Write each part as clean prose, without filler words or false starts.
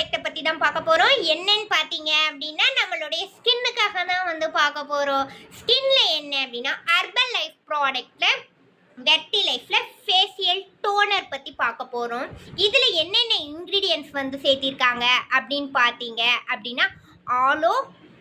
ப்ராடக்ட்டை பற்றி தான் பார்க்க போகிறோம். என்னன்னு பார்த்தீங்க அப்படின்னா நம்மளுடைய ஸ்கின்னுக்காக தான் வந்து பார்க்க போகிறோம். ஸ்கின்ல என்ன அப்படின்னா ஹெர்பல் லைஃப் ப்ராடக்ட்டில் வெட்டி லைஃப்பில் ஃபேஷியல் டோனர் பற்றி பார்க்க போகிறோம். இதில் என்னென்ன இன்க்ரீடியன்ட்ஸ் வந்து சேர்த்திருக்காங்க அப்படின்னு பார்த்தீங்க அப்படின்னா ஆலோ,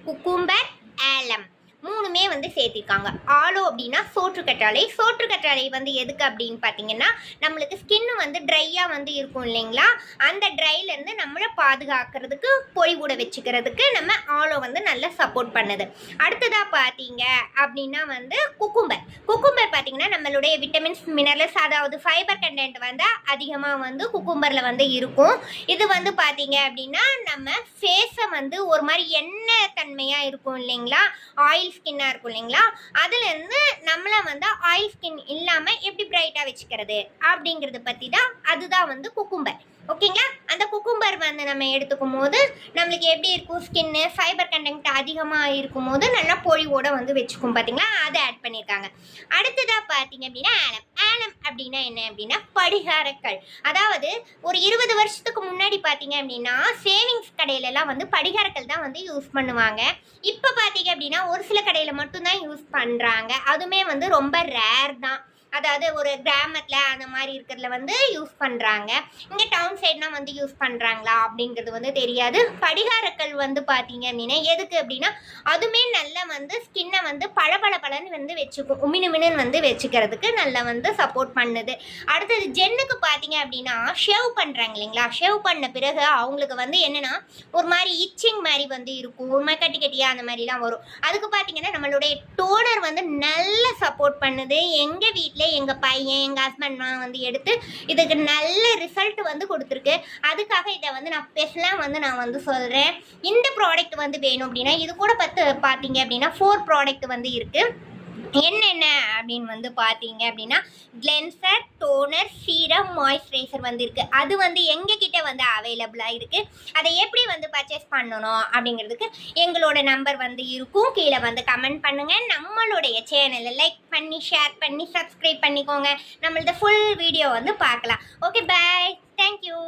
குக்கும்பர், ஆலம் மூணுமே வந்து சேர்த்திருக்காங்க. ஆலோ அப்படின்னா சோற்றுக்கற்றாழை வந்து எதுக்கு அப்படின்னு பார்த்தீங்கன்னா நம்மளுக்கு ஸ்கின்னு வந்து ட்ரையாக வந்து இருக்கும் இல்லைங்களா, அந்த ட்ரைலேருந்து நம்மளை பாதுகாக்கிறதுக்கு பொலிவுட வச்சுக்கிறதுக்கு நம்ம ஆலோ வந்து நல்லா சப்போர்ட் பண்ணுது. அடுத்ததாக பார்த்தீங்க அப்படின்னா வந்து குக்கும்பர் பார்த்தீங்கன்னா நம்மளுடைய விட்டமின்ஸ், மினரல்ஸ், அதாவது ஃபைபர் கண்டென்ட் வந்து அதிகமாக வந்து குக்கும்பரில் வந்து இருக்கும். இது வந்து பார்த்தீங்க அப்படின்னா நம்ம ஃபேஸை வந்து ஒரு மாதிரி எண்ணெய் தன்மையாக இருக்கும் இல்லைங்களா, ஆயில் ஸ்கின்னாக இருக்கும் இல்லைங்களா, அதுலேருந்து நம்மளை வந்து ஆயில் ஸ்கின் இல்லாமல் எப்படி பிரைட்டாக வச்சுக்கிறது அப்படிங்கிறத பற்றி தான் அதுதான் வந்து குக்கும்பர். ஓகேங்களா, அந்த குக்கும்பர் வந்து நம்ம எடுத்துக்கும் போது நம்மளுக்கு எப்படி இருக்கும், ஸ்கின்னு ஃபைபர் கண்டென்ட் அதிகமாக இருக்கும் போது நல்லா பொழிவோட வந்து வச்சுக்கும் பார்த்தீங்களா, அதை ஆட் பண்ணியிருக்காங்க. அடுத்ததாக பார்த்தீங்க அப்படின்னா ஆலம் அப்படின்னா என்ன அப்படின்னா படிகாரக்கல். அதாவது ஒரு 20 வருஷத்துக்கு முன்னாடி பார்த்தீங்க அப்படின்னா சேவிங்ஸ் கடையிலலாம் வந்து படிகாரக்கல் தான் வந்து யூஸ் பண்ணுவாங்க. இப்போ பார்த்தீங்க அப்படின்னா ஒரு சில கடையில் மட்டும்தான் யூஸ் பண்ணுறாங்க. அதுவுமே வந்து ரொம்ப ரேர் தான். அதாவது ஒரு கிராமத்தில் அந்த மாதிரி இருக்கிறதுல வந்து யூஸ் பண்ணுறாங்க. இங்கே டவுன் சைட்னா வந்து யூஸ் பண்ணுறாங்களா அப்படிங்கிறது வந்து தெரியாது. படிகாரக்கல் வந்து பார்த்தீங்க அப்படின்னா எதுக்கு அப்படின்னா அதுவுமே நல்லா வந்து ஸ்கின்னை வந்து பளபளன்னு வந்து வச்சுக்கும், உமினுமினு வந்து வச்சுக்கிறதுக்கு நல்லா வந்து சப்போர்ட் பண்ணுது. அடுத்தது ஜென்னுக்கு பார்த்தீங்க அப்படின்னா ஷேவ் பண்ணுறாங்க இல்லைங்களா, ஷேவ் பண்ண பிறகு அவங்களுக்கு வந்து என்னென்னா ஒரு மாதிரி இச்சிங் மாதிரி வந்து இருக்கும், ஒரு மாதிரி கட்டியாக அந்த மாதிரிலாம் வரும். அதுக்கு பார்த்தீங்கன்னா நம்மளுடைய டோனர் வந்து நல்லா சப்போர்ட் பண்ணுது. எங்கள் வீட்டில் எங்கள் பையன், எங்கள் ஹஸ்பண்ட்லாம் வந்து எடுத்து இதுக்கு நல்ல ரிசல்ட் வந்து கொடுத்துருக்கு. அதுக்காக இதை வந்து நான் ஸ்பெஷலாக வந்து நான் வந்து சொல்கிறேன். இந்த ப்ராடக்ட் வந்து வேணும் அப்படின்னா இது கூட பார்த்தீங்க அப்படின்னா 4 ப்ராடக்ட் வந்து இருக்குது. என்னென்ன அப்படின்னு வந்து பார்த்தீங்க அப்படின்னா கிளென்சர், டோனர், சீரம், மாய்ஸ்சரைசர் வந்து இருக்குது. அது வந்து எங்ககிட்ட வந்து அவைலபிளாக இருக்குது. அதை எப்படி வந்து பர்ச்சேஸ் பண்ணணும் அப்படிங்கிறதுக்கு எங்களோட நம்பர் வந்து இருக்கும், கீழே வந்து கமெண்ட் பண்ணுங்கள். நம்மளுடைய சேனலை லைக் பண்ணி ஷேர் பண்ணி சப்ஸ்கிரைப் பண்ணிக்கோங்க. நம்மளோட ஃபுல் வீடியோ வந்து பார்க்கலாம். ஓகே, பாய், தேங்க்யூ.